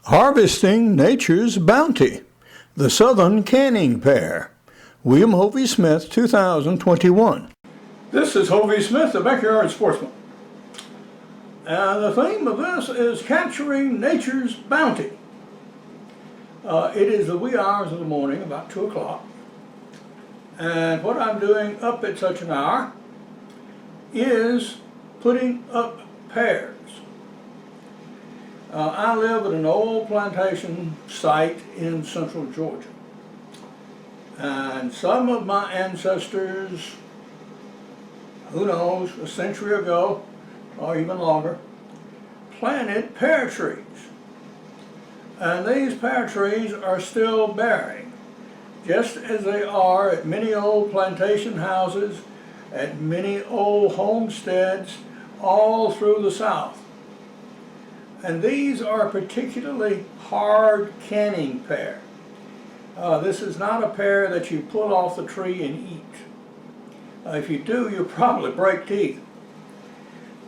Harvesting Nature's Bounty, the Southern Canning Pear. William Hovey Smith, 2021. This is Hovey Smith, the Backyard Sportsman. And the theme of this is capturing nature's bounty. It is the wee hours of the morning, about 2 o'clock. And what I'm doing up at such an hour is putting up pears. I live at an old plantation site in central Georgia. And some of my ancestors, who knows, a century ago, or even longer, planted pear trees. And these pear trees are still bearing, just as they are at many old plantation houses, at many old homesteads, all through the South. And these are particularly hard canning pear. This is not a pear that you pull off the tree and eat. If you do, you'll probably break teeth.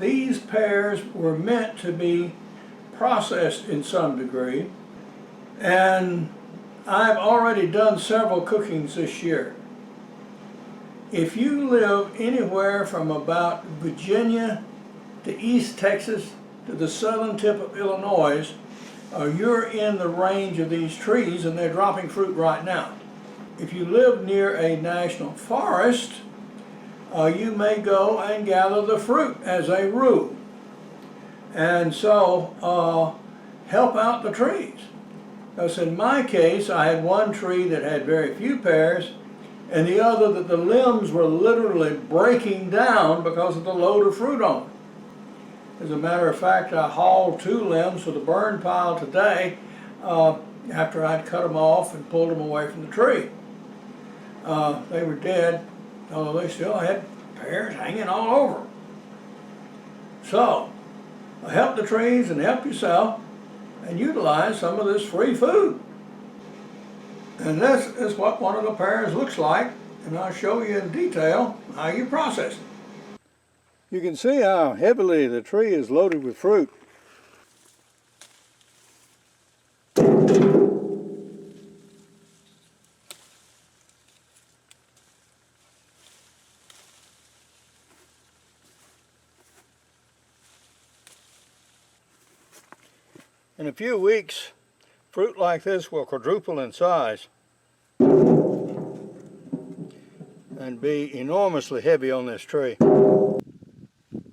These pears were meant to be processed in some degree, and I've already done several cookings this year. If you live anywhere from about Virginia to East Texas to the southern tip of Illinois, you're in the range of these trees, and they're dropping fruit right now. If you live near a national forest, you may go and gather the fruit as a rule. And so help out the trees. Because in my case, I had one tree that had very few pears, and the other that the limbs were literally breaking down because of the load of fruit on it. As a matter of fact, I hauled 2 limbs to the burn pile today after I'd cut them off and pulled them away from the tree. They were dead, although they still had pears hanging all over. So, help the trees and help yourself and utilize some of this free food. And this is what one of the pears looks like, and I'll show you in detail how you process it. You can see how heavily the tree is loaded with fruit. In a few weeks, fruit like this will quadruple in size and be enormously heavy on this tree.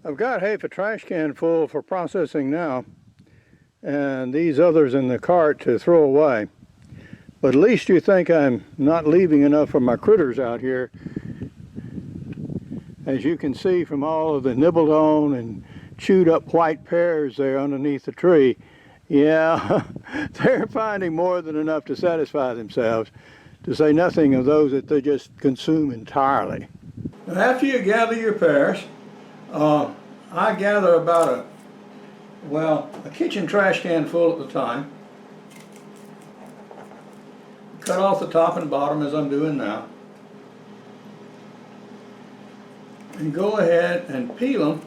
I've got half a trash can full for processing now, and these others in the cart to throw away. But at least you think I'm not leaving enough for my critters out here. As you can see from all of the nibbled on and chewed up white pears there underneath the tree, yeah, they're finding more than enough to satisfy themselves, to say nothing of those that they just consume entirely. Now, after you gather your pears, I gather about a kitchen trash can full at the time. Cut off the top and bottom as I'm doing now. And go ahead and peel them.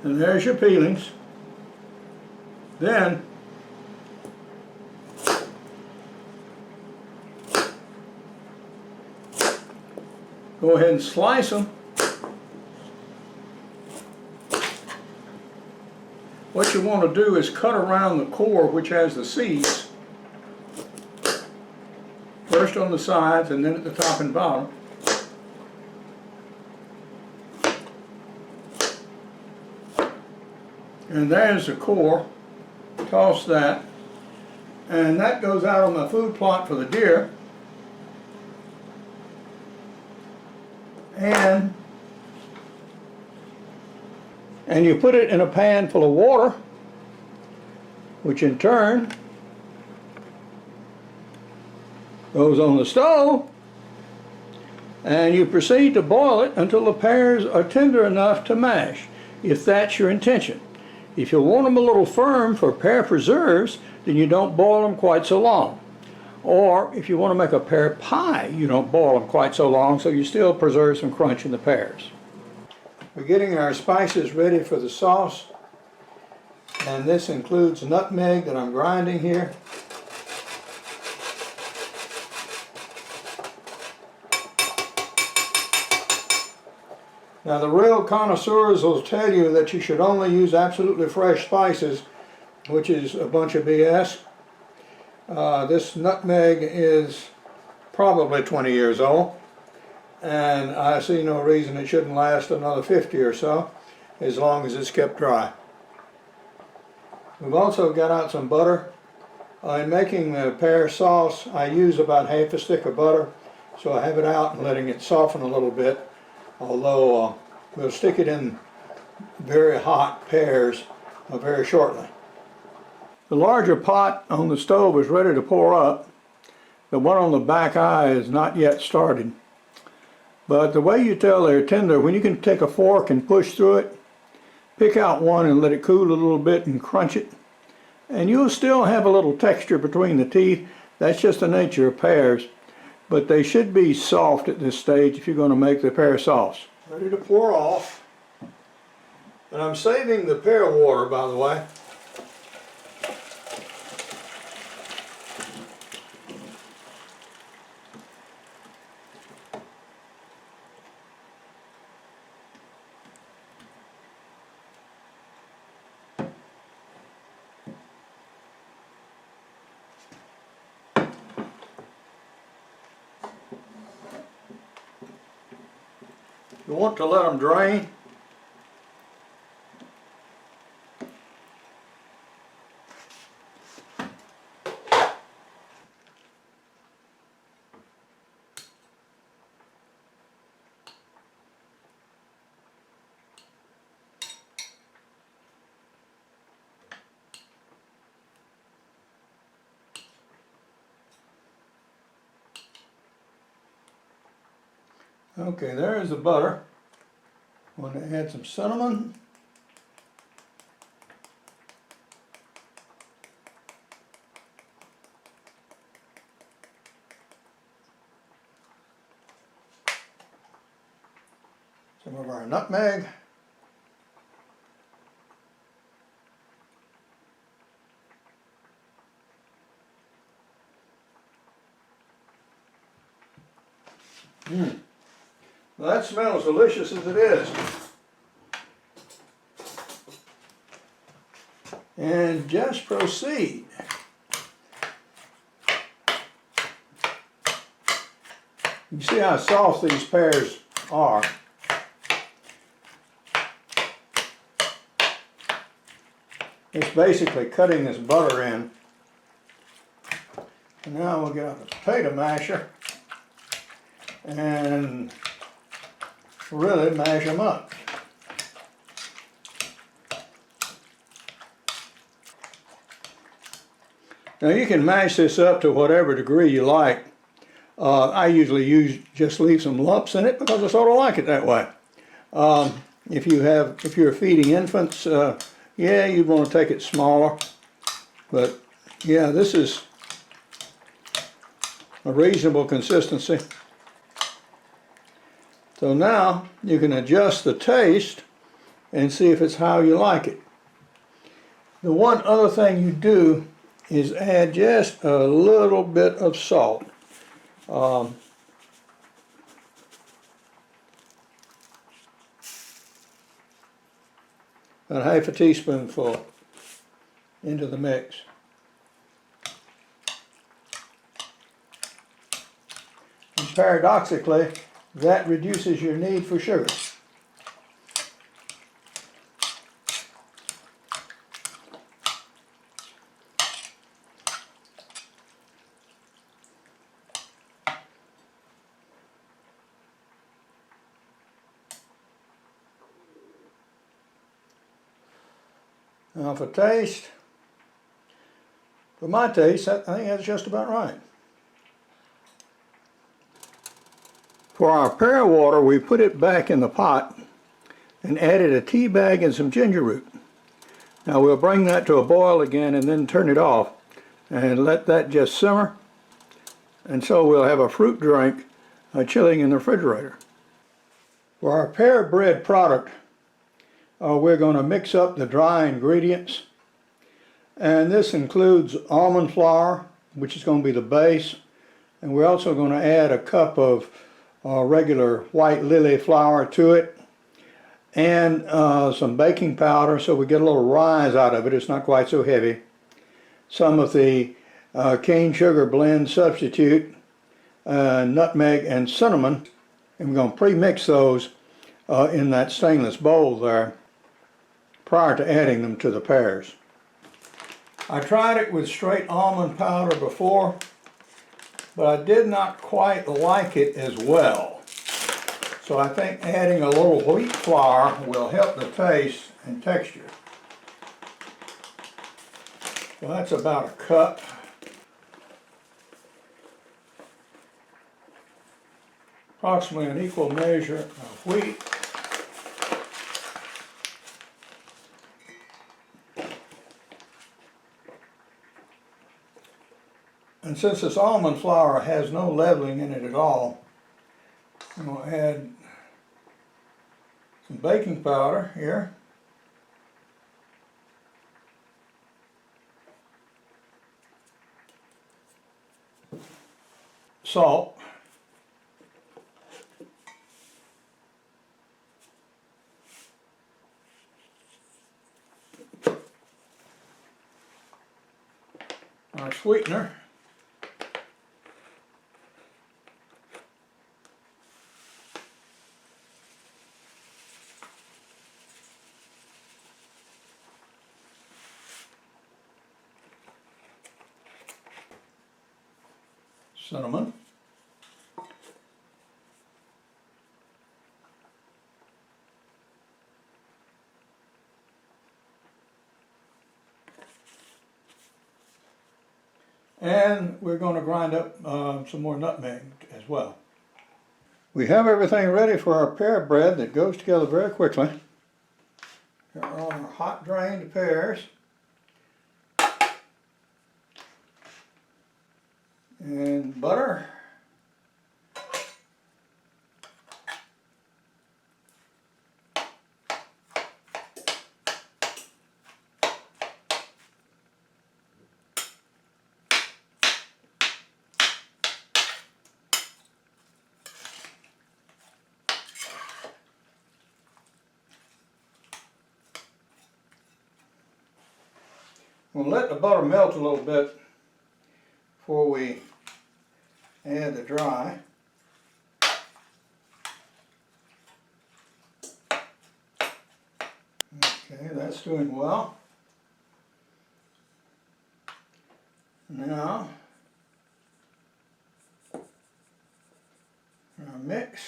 And there's your peelings. Then go ahead and slice them. What you want to do is cut around the core, which has the seeds, first on the sides and then at the top and bottom. And there's the core. Toss that. And that goes out on my food plot for the deer. And you put it in a pan full of water, which in turn goes on the stove, And you proceed to boil it until the pears are tender enough to mash, if that's your intention. If you want them a little firm for pear preserves, then you don't boil them quite so long. Or if you want to make a pear pie, you don't boil them quite so long, so you still preserve some crunch in the pears. We're getting our spices ready for the sauce, and this includes nutmeg that I'm grinding here. Now the real connoisseurs will tell you that you should only use absolutely fresh spices, which is a bunch of BS. This nutmeg is probably 20 years old, and I see no reason it shouldn't last another 50 or so, as long as it's kept dry. We've also got out some butter. In making the pear sauce, I use about half a stick of butter, so I have it out and letting it soften a little bit, although we'll stick it in very hot pears very shortly. The larger pot on the stove is ready to pour up. The one on the back eye is not yet started. But the way you tell they're tender, when you can take a fork and push through it, pick out one and let it cool a little bit and crunch it, and you'll still have a little texture between the teeth. That's just the nature of pears, but they should be soft at this stage if you're going to make the pear sauce. Ready to pour off, and I'm saving the pear water, by the way. You want to let them drain. Okay, there's the butter. I'm going to add some cinnamon. Some of our nutmeg. Well, that smells delicious as it is. And just proceed. You see how soft these pears are. It's basically cutting this butter in. And now we'll get out the potato masher and really mash them up. Now you can mash this up to whatever degree you like. I usually just leave some lumps in it because I sort of like it that way. If you're feeding infants, yeah, you'd want to take it smaller. But yeah, this is a reasonable consistency. So now you can adjust the taste and see if it's how you like it. The one other thing you do is add just a little bit of salt. About half a teaspoonful into the mix. And paradoxically, that reduces your need for sugar. Now for taste, for my taste, I think that's just about right. For our pear water, we put it back in the pot and added a tea bag and some ginger root. Now we'll bring that to a boil again and then turn it off and let that just simmer. And so we'll have a fruit drink chilling in the refrigerator. For our pear bread product, we're going to mix up the dry ingredients. And this includes almond flour, which is going to be the base. And we're also going to add a cup of regular white lily flour to it. And some baking powder so we get a little rise out of it. It's not quite so heavy. Some of the cane sugar blend substitute, nutmeg and cinnamon. And we're going to pre-mix those in that stainless bowl there prior to adding them to the pears. I tried it with straight almond powder before, but I did not quite like it as well. So I think adding a little wheat flour will help the taste and texture. Well, that's about a cup. Approximately an equal measure of wheat. And since this almond flour has no leavening in it at all, I'm going to add some baking powder here. Salt. Our sweetener. Cinnamon. And we're going to grind up some more nutmeg as well. We have everything ready for our pear bread that goes together very quickly. Here are our hot drained pears. And butter. We'll let the butter melt a little bit before we add the dry. Okay, that's doing well. Now, our mix.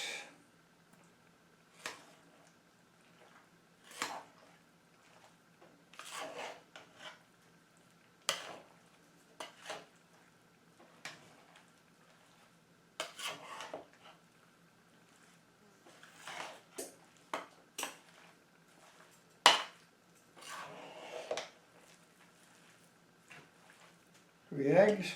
Three eggs.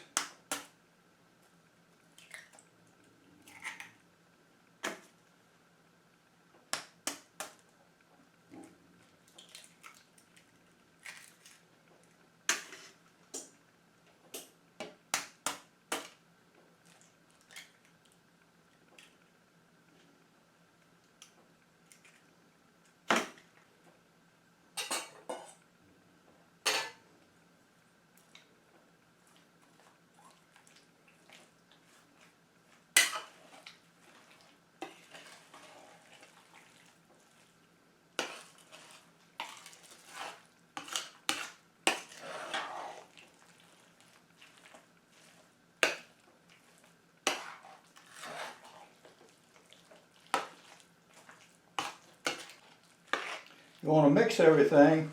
You want to mix everything,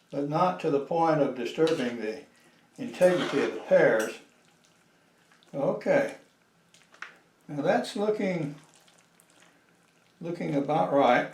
but not to the point of disturbing the integrity of the pears. Okay, now that's looking looking about right.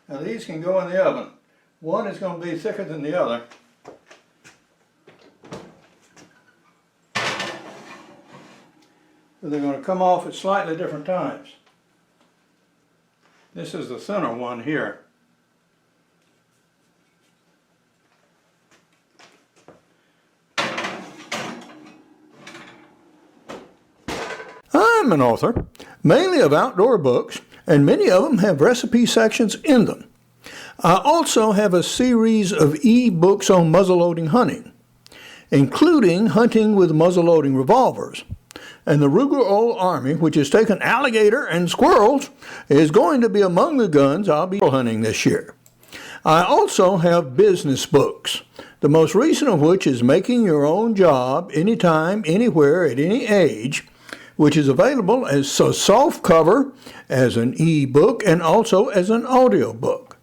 Now these can go in the oven. One is going to be thicker than the other. But they're going to come off at slightly different times. This is the thinner one here. I'm an author, mainly of outdoor books, and many of them have recipe sections in them. I also have a series of e-books on muzzleloading hunting, including hunting with muzzleloading revolvers. And the Ruger Old Army, which has taken alligator and squirrels, is going to be among the guns I'll be hunting this year. I also have business books, the most recent of which is Making Your Own Job Anytime, Anywhere, at Any Age, which is available as a soft cover, as an e-book, and also as an audio book.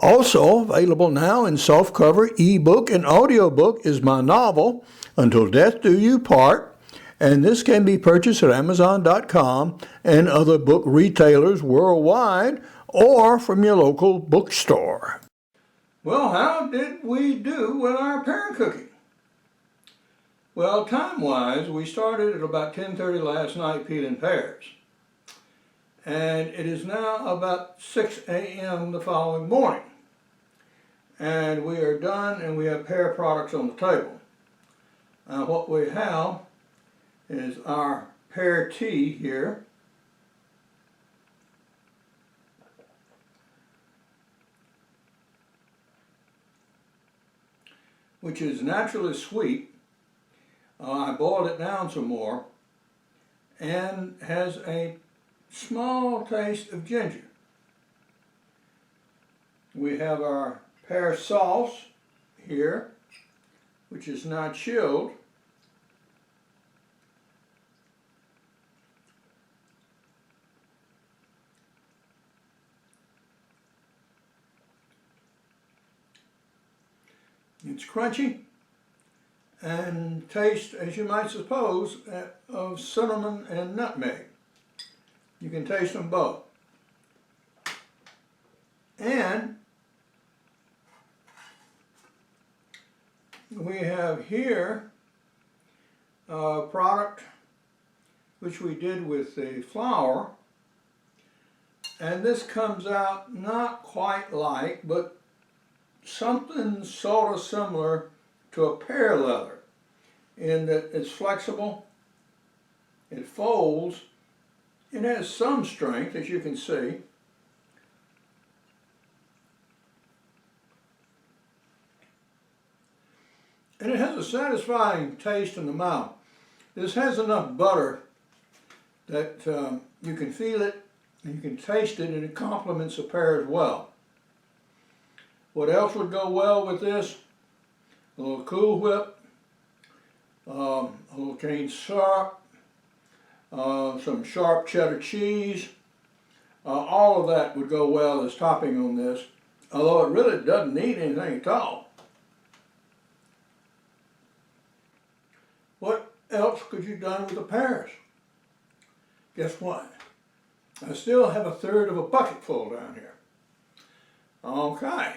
Also available now in soft cover, e-book, and audio book is my novel, Until Death Do You Part, and this can be purchased at Amazon.com and other book retailers worldwide or from your local bookstore. Well, how did we do with our pear cooking? Well, time-wise, we started at about 10:30 last night peeling pears. And it is now about 6 a.m. the following morning. And we are done, and we have pear products on the table. What we have is our pear tea here. Which is naturally sweet. I boiled it down some more, and has a small taste of ginger. We have our pear sauce here, which is now chilled. It's crunchy and taste, as you might suppose, of cinnamon and nutmeg. You can taste them both. And we have here a product which we did with the flour, and this comes out not quite like, but something sort of similar to a pear leather, in that it's flexible, it folds, it has some strength, as you can see. And it has a satisfying taste in the mouth. This has enough butter that you can feel it, and you can taste it, and it complements the pear as well. What else would go well with this? A little Cool Whip, a little cane syrup, some sharp cheddar cheese. All of that would go well as topping on this, although it really doesn't need anything at all. What else could you have done with the pears? Guess what? I still have a third of a bucket full down here. Okay.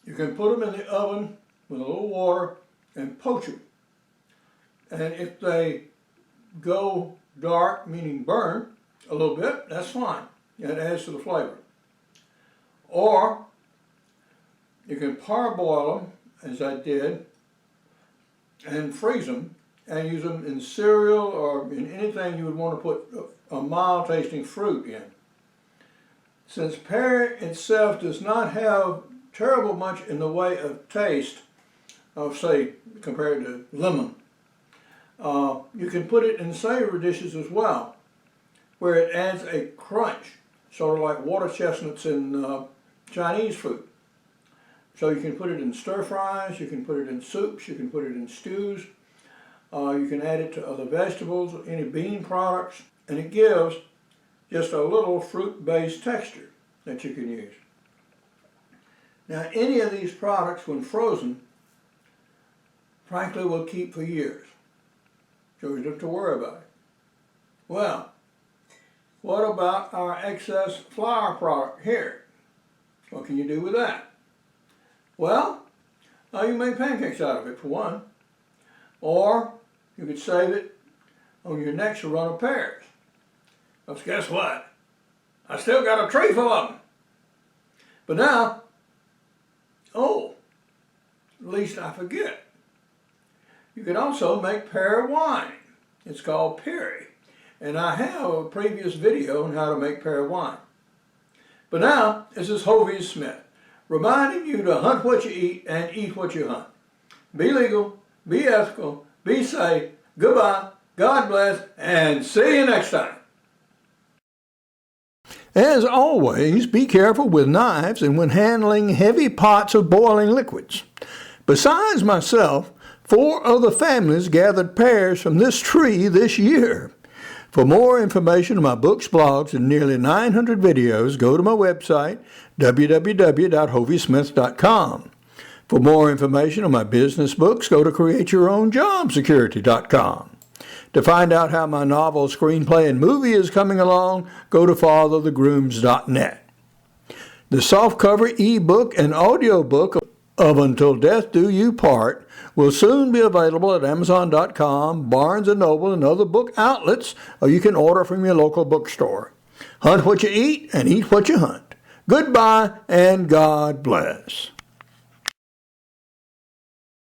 You can put them in the oven with a little water and poach them. And if they go dark, meaning burn a little bit, that's fine. It adds to the flavor. Or you can parboil them, as I did, and freeze them and use them in cereal or in anything you would want to put a mild tasting fruit in. Since pear itself does not have terrible much in the way of taste, I'll say compared to lemon, you can put it in savory dishes as well, where it adds a crunch, sort of like water chestnuts in Chinese food. So you can put it in stir fries, you can put it in soups, you can put it in stews, you can add it to other vegetables, any bean products, and it gives just a little fruit-based texture that you can use. Now, any of these products, when frozen, frankly will keep for years, so you don't have to worry about it. Well, what about our excess flour product here? What can you do with that? Well, you make pancakes out of it for one, or you could save it on your next run of pears. Because guess what? I still got a tree full of them. But now, least I forget. You can also make pear wine. It's called Pear, and I have a previous video on how to make pear wine. But now, this is Hovey Smith, reminding you to hunt what you eat and eat what you hunt. Be legal, be ethical, be safe. Goodbye, God bless, and see you next time. As always, be careful with knives and when handling heavy pots of boiling liquids. Besides myself, 4 other families gathered pears from this tree this year. For more information on my books, blogs, and nearly 900 videos, go to my website, www.hoveysmith.com. For more information on my business books, go to createyourownjobsecurity.com. To find out how my novel, screenplay, and movie is coming along, go to fatherthegrooms.net. The softcover ebook and audiobook of Until Death Do You Part will soon be available at Amazon.com, Barnes & Noble, and other book outlets, or you can order from your local bookstore. Hunt what you eat and eat what you hunt. Goodbye and God bless.